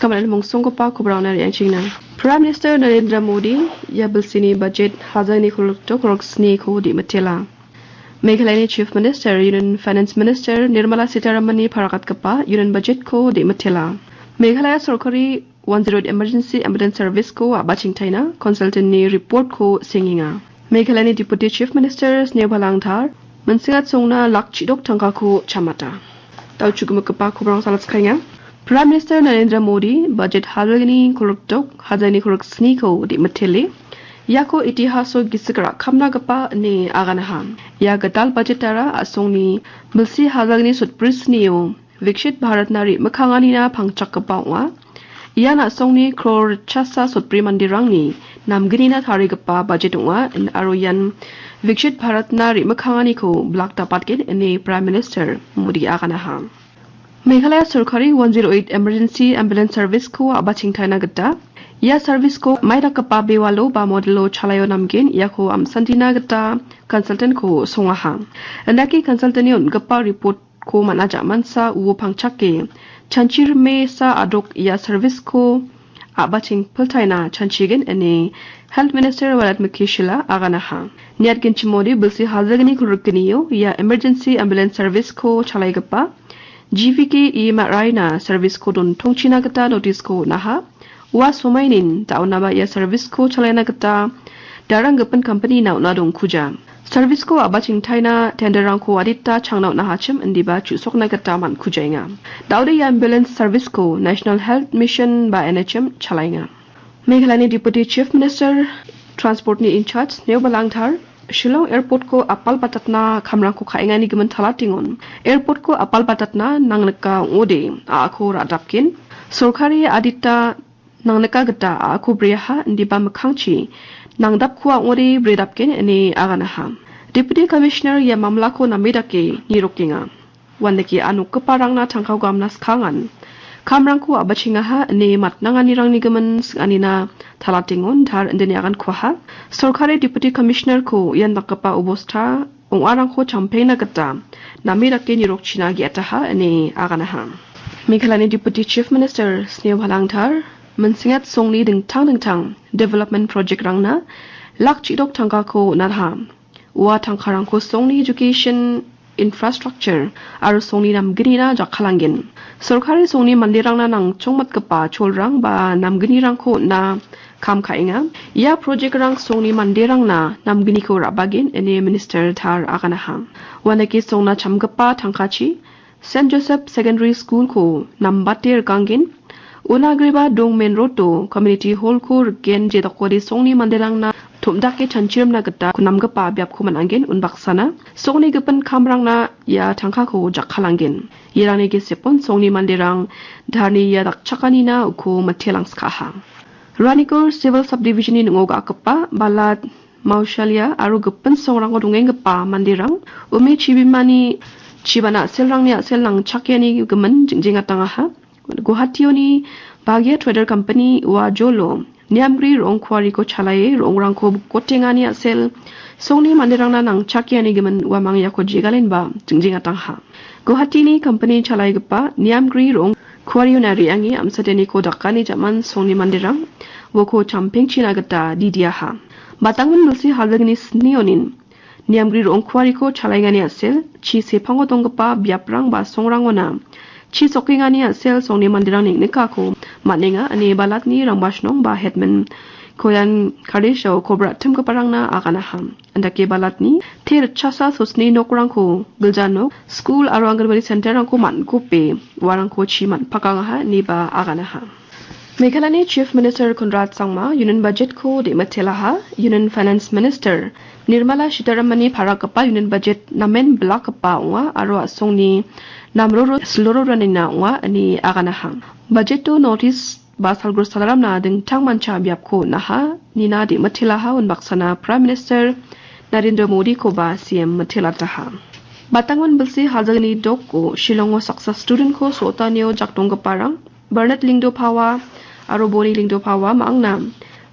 Skamal Mongsong pa Kubrana Yanchina. Prime Minister Narendra Modi Yabilsini budget Hazani Kuroksni Ko di Matela. Meghalaya Chief Minister Union Finance Minister Nirmala Sitaramani Parakat Kapa Union Budget Ko di Matela. Meghalaya Sarkari 108 Emergency Ambulance Service Ko Abaching Taina Consultant ni report ko singinga. Meghalaya Deputy Chief Minister Snewbalangthar Mansingat Songna Lakchidok Tangka ko chamata. Tau Chugumukapa Kubrang Salat Skanya. Prime Minister Narendra Modi budget Hazani Kuroksni Ko di Matele. Yako itihaso gisakra khamna gapa ni aganaha. Ya gatal budgetara asongni bilsi hazagni sutprisniyo Vikshit Bharat Nari makhangani na phangchak gapa Yana songni crore chasa sutpri mandirangni namgini na thari gapa budget in aroyan Vikshit Bharat Nari makhangani ko black tapatkin ni Prime Minister Modi aganaha. Meghalaya Sarkari 108 Emergency Ambulance Service ko abaching thaina gata. Ya service ko maida kapa bewalo ba modelo chalayo namgin yako amsantina gata consultant ko songaha. Andaki consultant yon gapa report ko manaja mansa uwo pangchake chanchir me sa adok ya service ko abaching pultaina chanchigen ene Health Minister Walat Mukishila aganaha. Niat genchimodi bilsi hazagni kurukniyo ya emergency ambulance service ko chalay gapa GVK e Maraina service ko don tongchina gata notice ko naha. Wa somainin tauna ba ya service ko chalena kata darang gapan company na dong kuja service ko abaching China tenderang ko adita changna na hachim indiba chusok na kata man kujainga daude ya ambulance service ko National Health Mission ba NHM chalainga Meghalaya Deputy Chief Minister Transport ni in charge Snewbalangthar Shillong Airport ko apal patatna khamrang ko khainga ni giman thalatingon airport ko apal patatna nanglaka ode akho radapkin sorkari adita nangnaka gata aku breha ndiba makhangchi nangdap khuwa ori bredapken ani aganaha Deputy Commissioner ya mamla ko namidake nirokinga wandeki anu keparangna thangkau gamnas khangan kamrang ko abachinga ha ni matnangani rangni gaman anina thalatingon thar indeni agan khwa sarkari Deputy Commissioner ko yan nakapa ubostha ongarang ko champena gata namidake nirokchina gi ataha ani aganaha Meghalaya Deputy Chief Minister Snewbalangthar Mansingat songni dingtang development project rangna lakchidok tangka ko narha wa tangkarang ko songni education infrastructure aru songni namgini jakhalangin sarkari songni mandirangna nang chongmat kapa cholrang ba namgini rang ko na kam khainga ya project rang songni mandirangna namgini ko rabagin ene minister thar aganaha wanaki songna chamgapa tangkachi St Joseph Secondary School ko nambatir kangin Unagriba dong main road to community hall ko gen je dakori songni manderang na thumdake chanchiram na gata kunam gapa byap ko manangin unbaksana songni gapan khamrang na ya thangkha ko jakhalangin yirani ge sepon songni manderang dharni ya dakchakani na ko mathelang skha Ranikor Civil Subdivision in ngoga kapa balat Maushalia aru gapan songrang dungeng gapa manderang umi chibimani chibana selrangnya sellang chakyani gaman jingjinga tangaha Guwahationi Bagya Trader Company wa Jolo Niamgri rong kwari ko chalaye rongrang ko kotengani asel songni mandirangna nang chakyani giman wa mangya ko jigalin ba jingjinga tangha Guwahati ni company chalai gapa Niamgri rong kwari unari angi amsadeni ko dakani jaman songni mandirang wo ko champing china gata didiaha batangun nusi halagni snionin Niamgri rong kwari ko chalai ngani asel chi sepango donggapa biaprang ba songrangona Chi sokingani asel songni mandirang ning nekako manenga ani balatni rangbasnong ba headman koyan karisho kobra timka parangna aganaham andake balatni thir chasa sosni nokrangko giljano school aro anganwadi center rangko mankope warangko chiman pakangha niba aganaha Meghalaya Chief Minister Conrad Sangma Union Budget ko de matelaha Union Finance Minister Nirmala Sitaramani Parakapa Union Budget namen blakapa wa aro asongni namroro sloro ranina wa ani aganaha budget to notice basal grosalam na ding tangmancha byap ko naha nina de matelaha un baksana Prime Minister Narendra Modi ko ba CM mathelataha batangon bilsi hazagni dok ko Shillong success student ko sotanio jaktong parang Bernard Lingdo Pawa aro Boni Lingdo Pawa maangna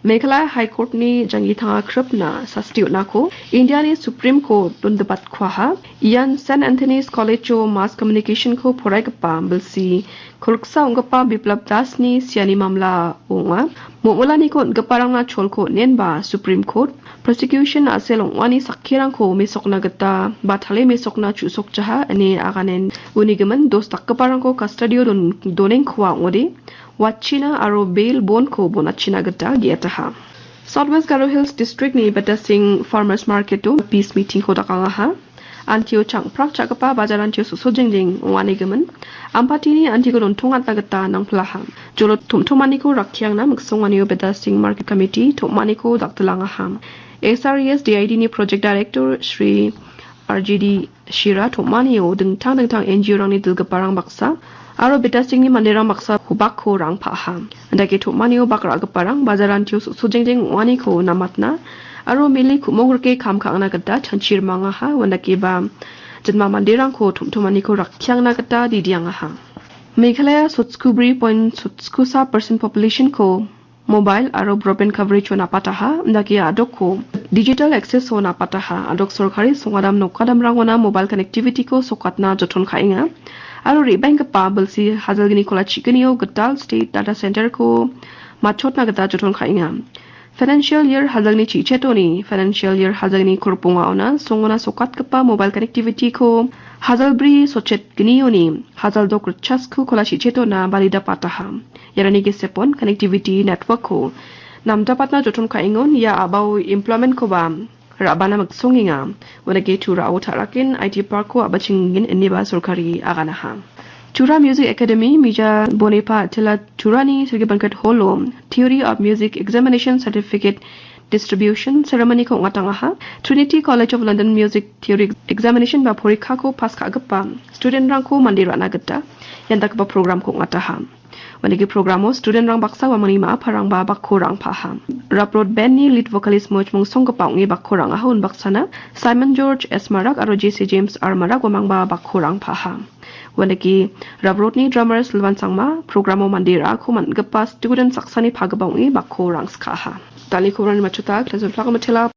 Meghalaya High Court ni jangi thanga kripna sastiu nako India ni Supreme Court dundabat khwaha ian St Anthony's College of Mass Communication ko phorai kapa bilsi khulksa ungapa biplab das ni siani mamla onga momula ni ko gaparang na cholko nenba Supreme Court prosecution aselong wani sakhirang ko mesokna gata bathale mesokna chusok jaha ani aganen unigaman dos takkaparang ko custody doneng khwa ngodi Wachina aro bail bon ko bonachina gata giataha Southwest Garo Hills District ni Batasing Farmers Market to peace meeting ko dakanga ha antio chang prak chakapa bajaran tio sojingjing wanigaman ampati ni anti ko dontongat gata nang plaha jolo thumthumani ko rakhyang na magsongani Batasing Market Committee thumani ko daktulanga ha SRES DID ni project director Shri RGD Shira thumani o dingtang NGO rang ni dilga parang baksa Aro Batasing ni manderang maksa hubak ko rang paham. Andake thumani o bakra parang bajaran tio sojingjing wani ko namatna. Aro mili kumongurke kam kang na gata chanchir manga ha wandake ba janma manderang ko thumthumani ko rakhyang na gata didiang ha. Meghalaya Sutskubri point Sutskusa percent population ko mobile aro broadband coverage na pataha ndake adok ko digital access ho na pataha adok sorkari songadam nokadam rangona mobile connectivity ko sokatna jothon khainga aro rebank pa balsi hajalgini kola chikinio gatal state data center ko machotna gata jothon khainga financial year hajalgni chichetoni financial year hajalgni korpunga ona songona sokat kapa mobile connectivity ko hajalbri sochet gnioni hajal dok chas ko kola chichetona balida pataha yarani ge sepon connectivity network ko namta patna jothon khaingon ya abau employment ko ba Rabana magsonginga wanage tura awtharakin IT park ko abachingin eniba sorkari aganaha Tura Music Academy mija bonepa tela turani sergibankat holo Theory of Music Examination Certificate Distribution Ceremony ko ngatangaha Trinity College of London Music Theory Examination ba porikha ko pas kagapa student rang ko mandira nagata yandak ba program ko ngataha Wanagi programo student rang baksa wa manima parang ba bakkorang paham. Raprod Benny lead vocalist moj mong song kapang ngi bakkorang ahun baksana Simon George S Marak aro JC James R Marak wa mang ba bakkorang paham. Wanagi Raprod ni drummer Silvan Sangma programo mandira ko man gapa student saksani phagabang ngi bakkorang skaha. Tali ko ran machuta klazul plaka matela